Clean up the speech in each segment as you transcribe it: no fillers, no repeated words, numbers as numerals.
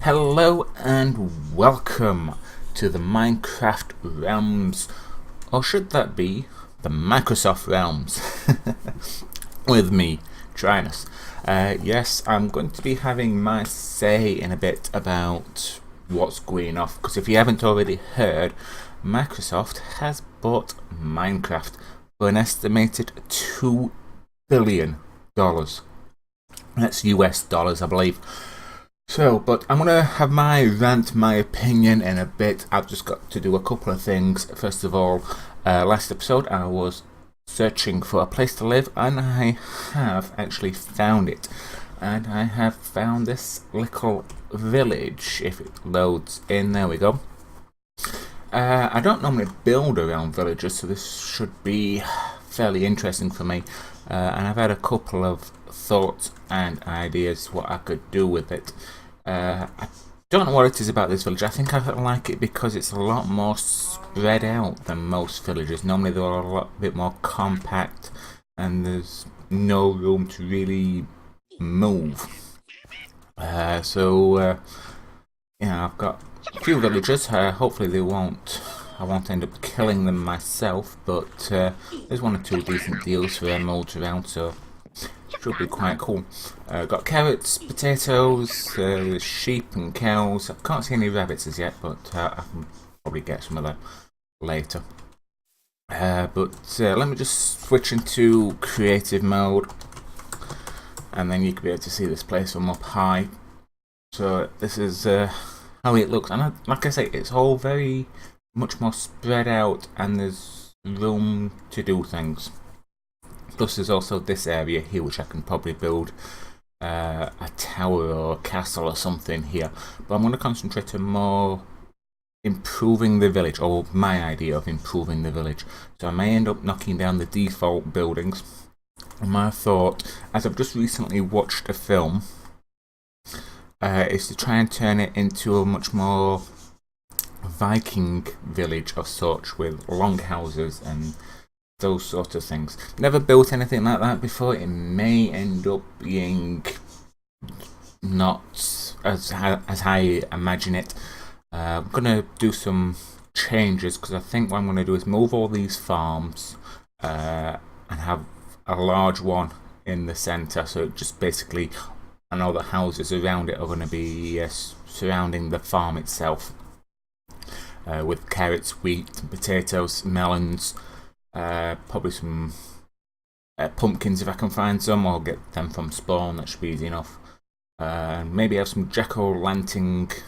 Hello and welcome to the Minecraft realms, or should that be the Microsoft realms, with me, Trinus. Yes, I'm going to be having my say in a bit about what's going off, because if you haven't already heard, Microsoft has bought Minecraft for an estimated $2 billion. That's US dollars, I believe. So, but I'm going to have my rant, my opinion in a bit. I've just got to do a couple of things. First of all, last episode I was searching for a place to live, and I have actually found it. And I have found this little village. If it loads in, there we go. I don't normally build around villages, so this should be fairly interesting for me. And I've had a couple of thoughts and ideas what I could do with it. I don't know what it is about this village. I think I like it because it's a lot more spread out than most villages. Normally they're a lot bit more compact and there's no room to really move. So I've got a few villagers. Hopefully I won't end up killing them myself, but there's one or two decent deals for emeralds around, so should be quite cool. Got carrots, potatoes, sheep and cows. I can't see any rabbits as yet, but I can probably get some of that later. But let me just switch into creative mode, and then you can be able to see this place from up high. So this is how it looks, and like I say, it's all very much more spread out, and there's room to do things. Plus there's also this area here which I can probably build a tower or a castle or something here. But I'm going to concentrate on more improving the village, or my idea of improving the village. So I may end up knocking down the default buildings. And my thought, as I've just recently watched a film, is to try and turn it into a much more Viking village of such, with long houses and those sort of things. Never built anything like that before. It may end up being not as I imagine it. I'm going to do some changes, because I think what I'm going to do is move all these farms and have a large one in the centre, so it just basically, and all the houses around it are going to be surrounding the farm itself, with carrots, wheat, potatoes, melons, probably some pumpkins if I can find some, or get them from spawn. That should be easy enough. Maybe have some jack-o'-lantern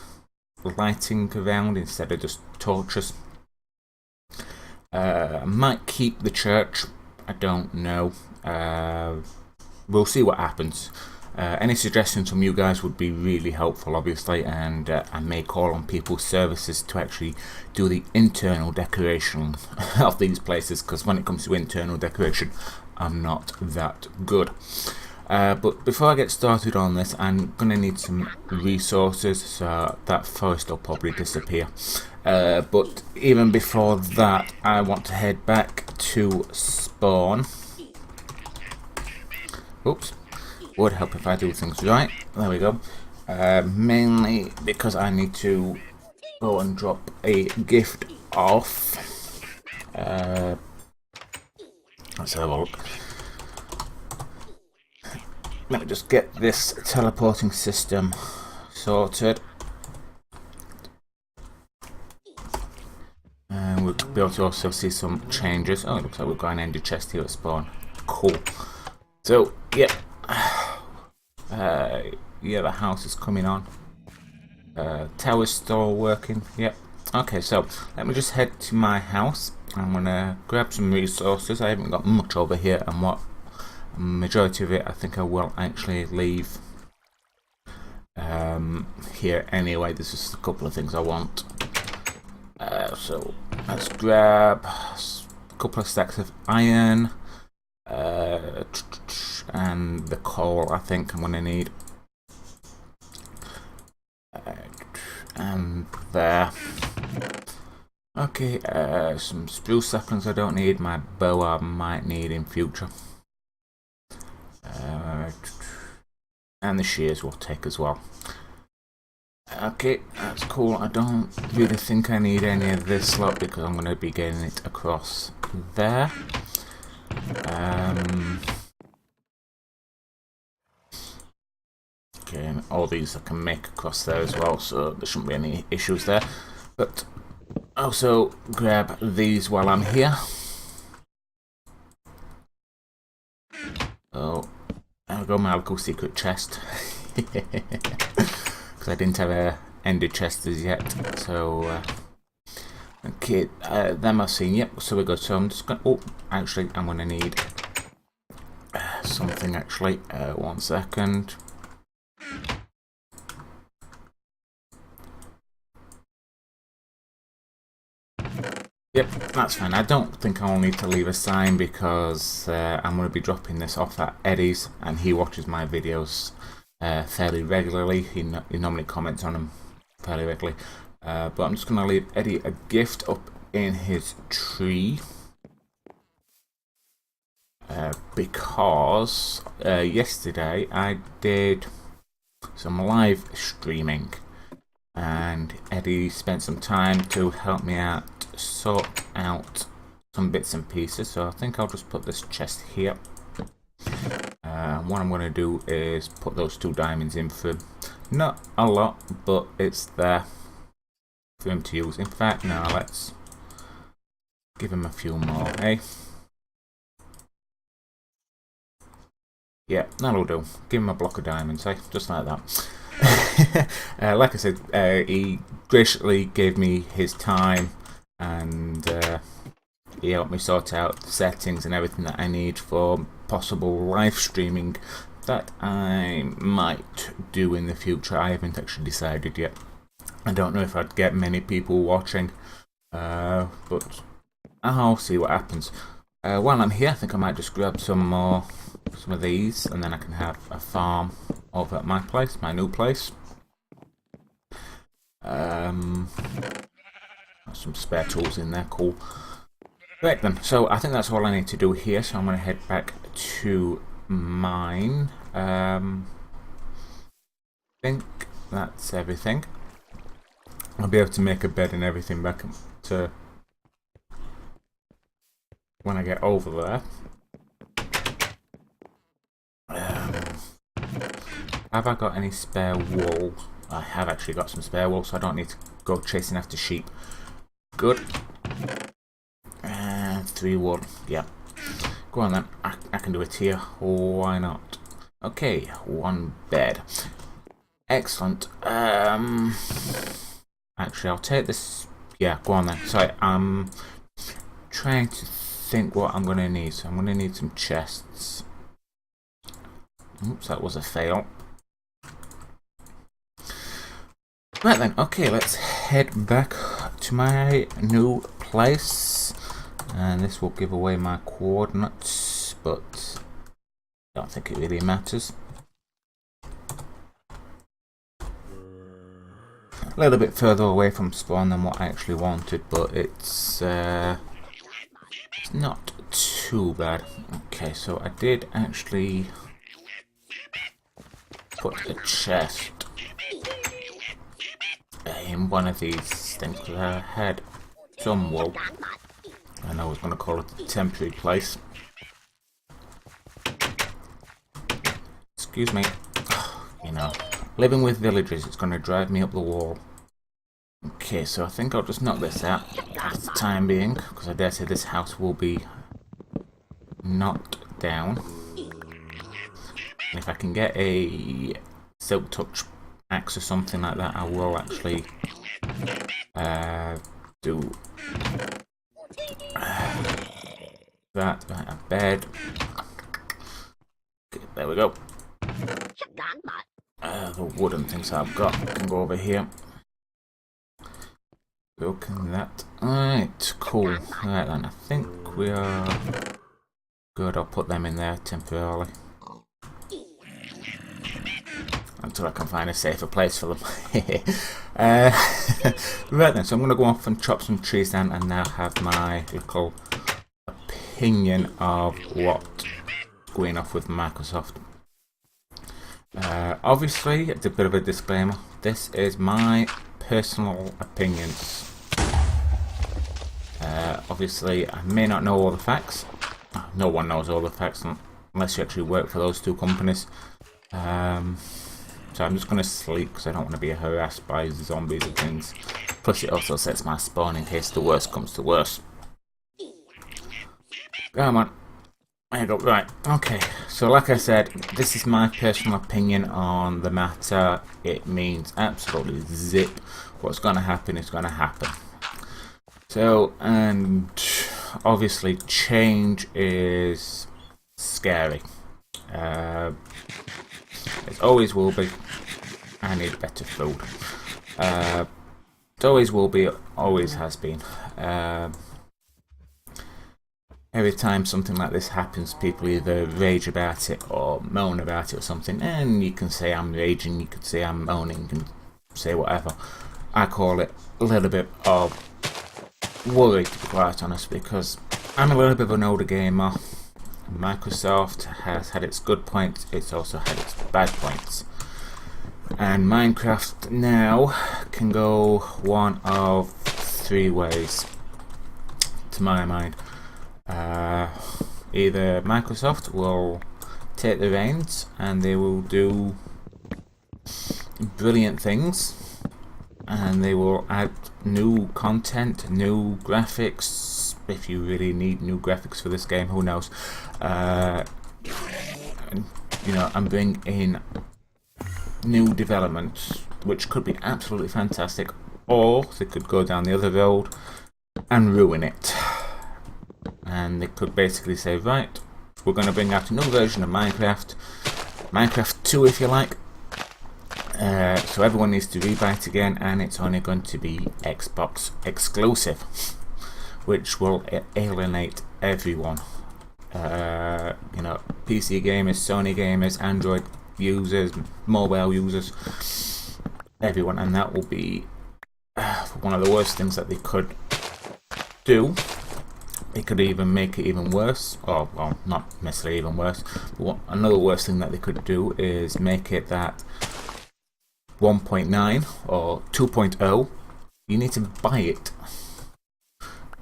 lighting around instead of just torches. I might keep the church, I don't know. We'll see what happens. Any suggestions from you guys would be really helpful, obviously, and I may call on people's services to actually do the internal decoration of these places, because when it comes to internal decoration, I'm not that good. But before I get started on this, I'm going to need some resources, so that forest will probably disappear. But even before that, I want to head back to spawn. Oops. Would help if I do things right. There we go. Mainly because I need to go and drop a gift off. Let's have a look. Let me just get this teleporting system sorted. And we'll be able to also see some changes. Oh, it looks like we've got an ender chest here at spawn. Cool. So, yeah. Yeah, the house is coming on. Tower's still working. Yep. Okay, so let me just head to my house. I'm gonna grab some resources. I haven't got much over here, and what majority of it I think I will actually leave here anyway. There's just a couple of things I want. So let's grab a couple of stacks of iron. And the coal I think I'm going to need. And there. Okay, some spruce saplings I don't need. My bow I might need in future. And the shears we'll take as well. Okay, that's cool. I don't really think I need any of this slot because I'm going to be getting it across there. Okay, and all these I can make across there as well, so there shouldn't be any issues there. But also grab these while I'm here. Oh, I'll go my little secret chest. Because I didn't have a ender chest as yet, so okay, them I've seen. Yep, so we go. So I'm just going. Oh, actually, I'm going to need something. Actually, 1 second. Yep, that's fine. I don't think I'll need to leave a sign because I'm going to be dropping this off at Eddie's, and he watches my videos fairly regularly. He normally comments on them fairly regularly. But I'm just going to leave Eddie a gift up in his tree. Because yesterday I did some live streaming and Eddie spent some time to help me out, sort out some bits and pieces. So I think I'll just put this chest here. What I'm going to do is put those 2 diamonds in for him. Not a lot, but it's there for him to use. In fact, now let's give him a few more, eh? Yeah, that'll do. Give him a block of diamonds, eh? Just like that. Like I said, he graciously gave me his time and he helped me sort out the settings and everything that I need for possible live streaming that I might do in the future. I haven't actually decided yet. I don't know if I'd get many people watching, but I'll see what happens. While I'm here, I think I might just grab some of these, and then I can have a farm over at my place, my new place. Some spare tools in there, cool. Right then, so I think that's all I need to do here, so I'm going to head back to mine. I think that's everything. I'll be able to make a bed and everything back to when I get over there. Have I got any spare wool? I have actually got some spare wool, so I don't need to go chasing after sheep. Good. 3 wool. Yeah. Go on then. I can do it here. Why not? Okay, 1 bed. Excellent. Actually, I'll take this. Yeah, go on then. Sorry, I'm trying to think what I'm going to need. So I'm going to need some chests. Oops, that was a fail. Right then, okay, let's head back to my new place. And this will give away my coordinates, but I don't think it really matters. A little bit further away from spawn than what I actually wanted, but it's not too bad. Okay, so I did actually put a chest in one of these things because I had some wool and I was going to call it a temporary place. Excuse me. You know, living with villagers, it's going to drive me up the wall. Okay, so I think I'll just knock this out for the time being, because I dare say this house will be knocked down. And if I can get a silk touch axe or something like that, I will actually do that. Right, a bed. Okay, there we go. The wooden things I've got can go over here. Open that. Alright, cool. Right then, I think we are good. I'll put them in there temporarily until I can find a safer place for them. Right then, so I'm going to go off and chop some trees down and now have my little opinion of what's going off with Microsoft. Obviously, it's a bit of a disclaimer. this is my personal opinions. Obviously, I may not know all the facts. No one knows all the facts unless you actually work for those two companies. So I'm just going to sleep because I don't want to be harassed by zombies and things. Plus it also sets my spawn in case the worst comes to worst. Come on. There you go. Right, okay. So like I said, this is my personal opinion on the matter. It means absolutely zip. What's going to happen is going to happen. So, and obviously change is scary. It always will be. I need better food. It always will be, always has been. Every time something like this happens, people either rage about it or moan about it or something, and you can say I'm raging, you could say I'm moaning, you can say whatever. I call it a little bit of worry, to be quite honest, because I'm a little bit of an older gamer. Microsoft has had its good points, it's also had its bad points. And Minecraft now can go one of three ways, to my mind. Either Microsoft will take the reins and they will do brilliant things, and they will add new content, new graphics, if you really need new graphics for this game, who knows, and bring in new developments which could be absolutely fantastic, or they could go down the other road and ruin it. And they could basically say, right, we're going to bring out a new version of Minecraft 2 if you like, so everyone needs to rebuy it again, and it's only going to be Xbox exclusive, which will alienate everyone. PC gamers, Sony gamers, Android users, mobile users, everyone, and that will be one of the worst things that they could do. It could even make it even worse, or well, not necessarily even worse, but another worst thing that they could do is make it that 1.9 or 2.0, you need to buy it.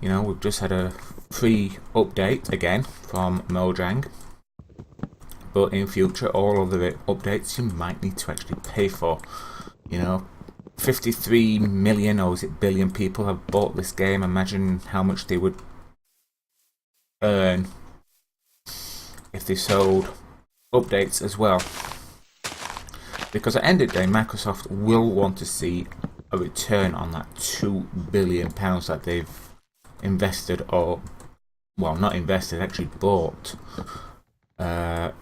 We've just had a free update again from Mojang, but in future all of the updates you might need to actually pay for. 53 million, or is it billion, people have bought this game. Imagine how much they would earn if they sold updates as well. Because at the end of the day, Microsoft will want to see a return on that £2 billion that they've invested, or well, not invested, actually bought. Because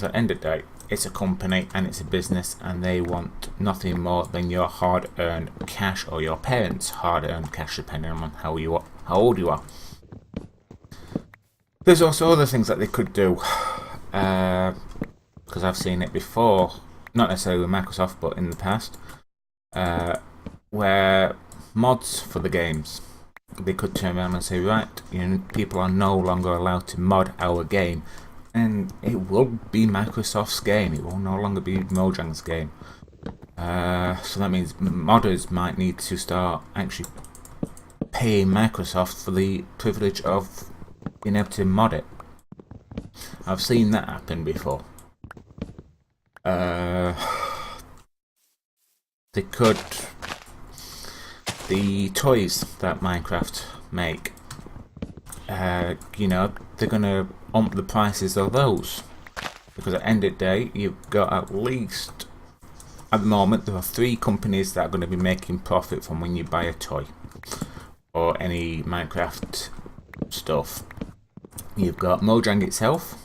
at the end of the day, it's a company and it's a business, and they want nothing more than your hard-earned cash, or your parents' hard-earned cash, depending on how old you are. There's also other things that they could do, because I've seen it before, not necessarily with Microsoft, but in the past, where mods for the games, they could turn around and say, right, people are no longer allowed to mod our game, and it will be Microsoft's game, it will no longer be Mojang's game. So that means modders might need to start actually paying Microsoft for the privilege of being able to mod it. I've seen that happen before. They could, the toys that Minecraft make, they're gonna ump the prices of those, because at the end of the day, you've got at least, at the moment, there are 3 companies that are going to be making profit from when you buy a toy or any Minecraft stuff. You've got Mojang itself,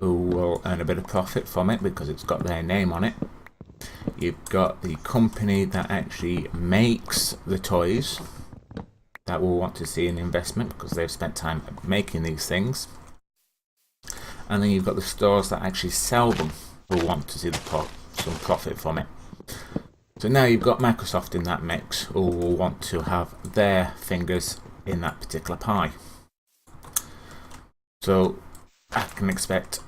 who will earn a bit of profit from it because it's got their name on it. You've got the company that actually makes the toys, that will want to see an investment because they've spent time making these things. And then you've got the stores that actually sell them, who want to see some profit from it. So now you've got Microsoft in that mix, who will want to have their fingers in that particular pie. So I can expect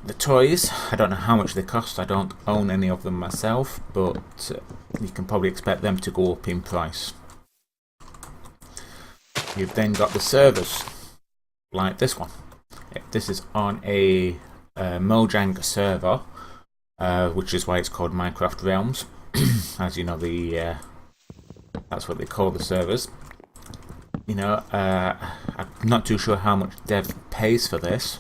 the toys, I don't know how much they cost. I don't own any of them myself, but you can probably expect them to go up in price. You've then got the servers, like this one. This is on a Mojang server, which is why it's called Minecraft Realms. As you know, that's what they call the servers. You know, I'm not too sure how much dev pays for this.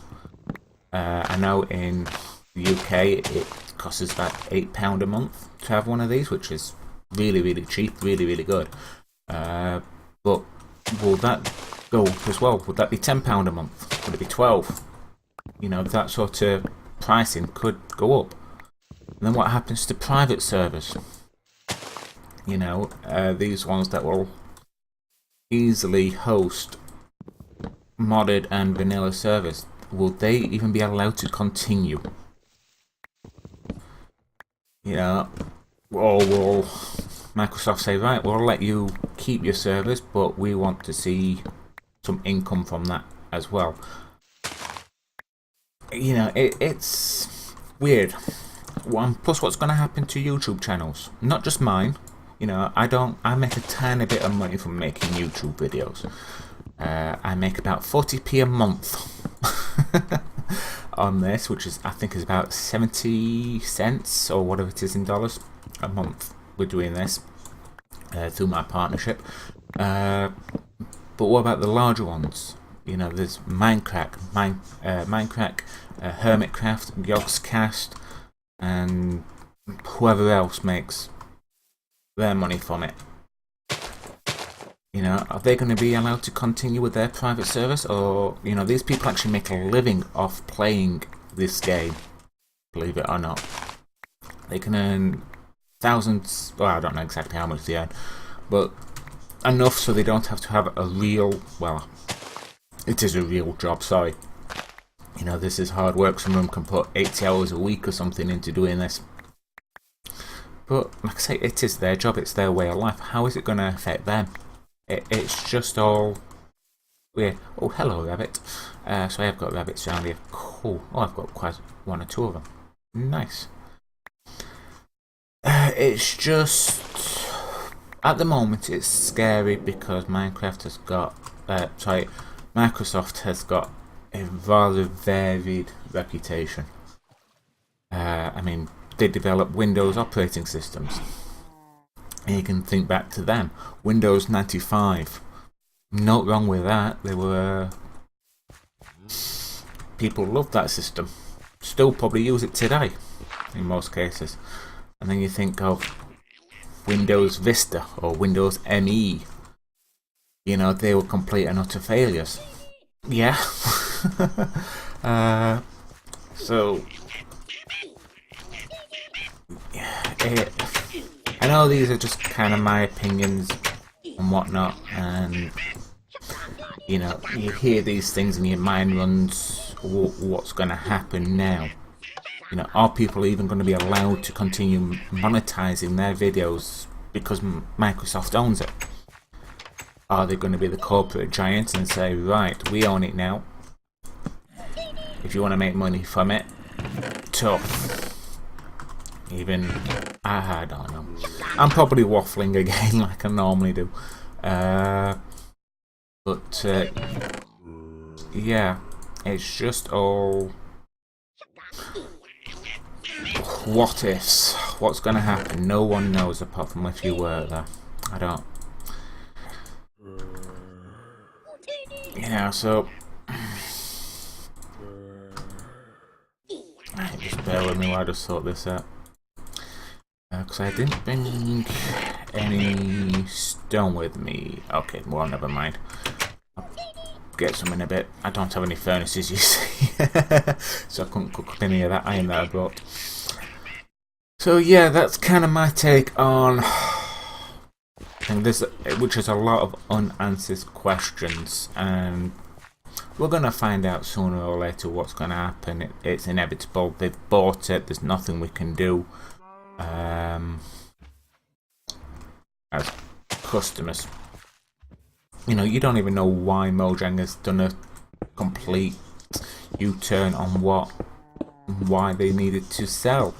I know in the UK it costs us about £8 a month to have one of these, which is really, really cheap, really, really good. But will that go up as well? Would that be £10 a month? Would it be 12? You know, that sort of pricing could go up. And then what happens to private servers? You know, these ones that will easily host modded and vanilla servers. Will they even be allowed to continue? You know, or will Microsoft say, right, we'll let you keep your servers, but we want to see some income from that as well. You know, it's weird. Plus, what's going to happen to YouTube channels? Not just mine. You know, I make a tiny bit of money from making YouTube videos. I make about 40p a month on this, which is, I think, is about 70 cents or whatever it is in dollars a month. We're doing this through my partnership. But what about the larger ones? You know, there's Minecraft, Hermitcraft, Yogscast, and whoever else makes their money from it. You know, are they going to be allowed to continue with their private service? Or, you know, these people actually make a living off playing this game, believe it or not. They can earn thousands, well, I don't know exactly how much they earn, but enough so they don't have to have a real, well, it is a real job, sorry. You know, this is hard work. Some of them can put 80 hours a week or something into doing this. But, like I say, it is their job, it's their way of life. How is it going to affect them? It's just all weird. Oh, hello, rabbit. So I have got rabbits around here. Cool. Oh, I've got quite one or two of them. Nice. It's just, at the moment, it's scary because Minecraft has got, Microsoft has got a rather varied reputation. I mean, they develop Windows operating systems. And you can think back to them. Windows 95. Not wrong with that. They were... people loved that system. Still probably use it today, in most cases. And then you think of Windows Vista or Windows ME. You know, they were complete and utter failures. Yeah. So... I know these are just kind of my opinions and whatnot, and you know, you hear these things and your mind runs, what's going to happen now? You know, are people even going to be allowed to continue monetizing their videos because Microsoft owns it? Are they going to be the corporate giants and say, right, we own it now, if you want to make money from it, tough. Even, I don't know. I'm probably waffling again like I normally do. But, yeah, it's just all what ifs. What's going to happen? No one knows apart from if you work there. I don't. Yeah, so... just bear with me while I just sort this out. Because I didn't bring any stone with me. Okay, well, never mind. I'll get some in a bit. I don't have any furnaces, you see. So I couldn't cook up any of that iron that I brought. So yeah, that's kind of my take on... and this, which is a lot of unanswered questions. And we're going to find out sooner or later what's going to happen. It's inevitable. They've bought it. There's nothing we can do. As customers, you know, you don't even know why Mojang has done a complete U-turn on what why they needed to sell,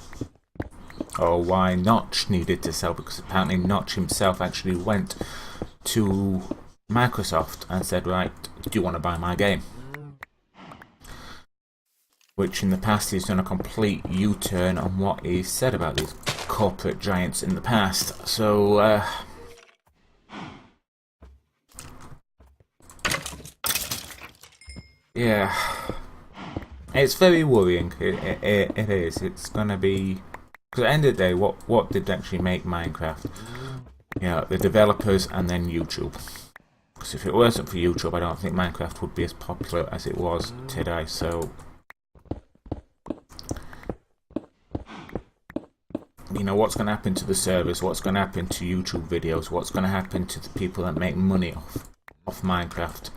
or why Notch needed to sell, because apparently Notch himself actually went to Microsoft and said, right, do you want to buy my game? Which in the past he's done a complete U-turn on what he said about these corporate giants in the past. So yeah, it's very worrying. It is. It's gonna be, because at the end of the day, what did actually make Minecraft? You know, the developers and then YouTube. Because if it wasn't for YouTube, I don't think Minecraft would be as popular as it was today. So, you know, what's going to happen to the servers? What's going to happen to YouTube videos? What's going to happen to the people that make money off Minecraft?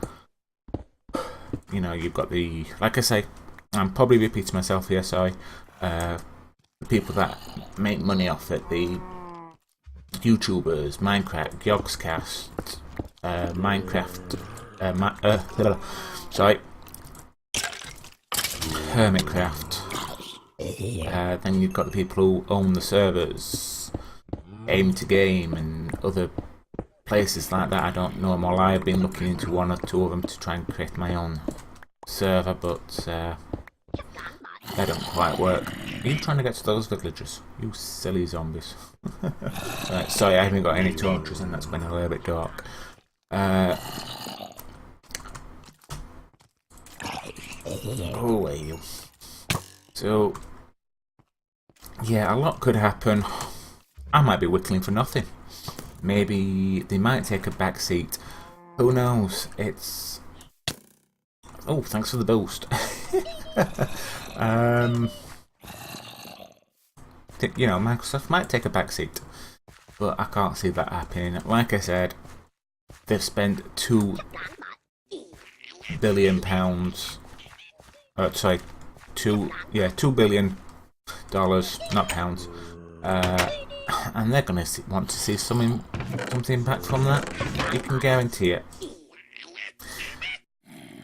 You know, you've got the, like I say, I'm probably repeating myself here, sorry. The people that make money off it, the YouTubers, Minecraft, Yogscast, Minecraft, sorry, Hermitcraft. Then you've got the people who own the servers, Aim to Game, and other places like that. I don't know them all. I've been looking into one or two of them to try and create my own server, but they don't quite work. Are you trying to get to those villagers? You silly zombies. Right, sorry, I haven't got any torches and that's been a little bit dark. Oh, where are you? So, yeah, a lot could happen. I might be whittling for nothing. Maybe they might take a back seat. Who knows? It's... Oh, thanks for the boost. You know, Microsoft might take a back seat, but I can't see that happening. Like I said, they've spent £2 billion. Sorry, $2 billion, not pounds. And they're going to want to see something back from that. You can guarantee it.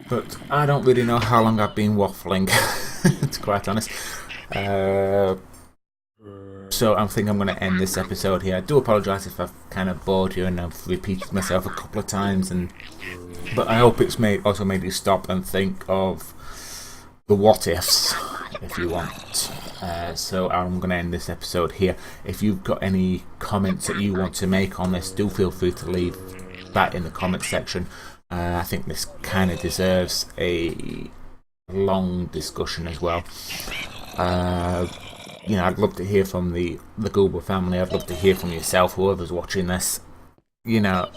But I don't really know how long I've been waffling, to be quite honest. So I think I'm going to end this episode here. I do apologise if I've kind of bored you and I've repeated myself a couple of times, but I hope it's also made you stop and think of the what ifs, if you want. So I'm going to end this episode here. If you've got any comments that you want to make on this, do feel free to leave that in the comment section. I think this kind of deserves a long discussion as well. You know, I'd love to hear from the Google family. I'd love to hear from yourself, whoever's watching this. You know,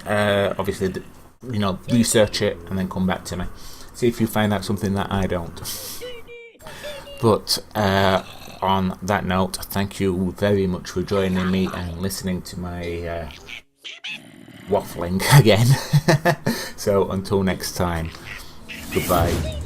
obviously, you know, research it and then come back to me. See if you find out something that I don't. But on that note, thank you very much for joining me and listening to my waffling again. So until next time, goodbye.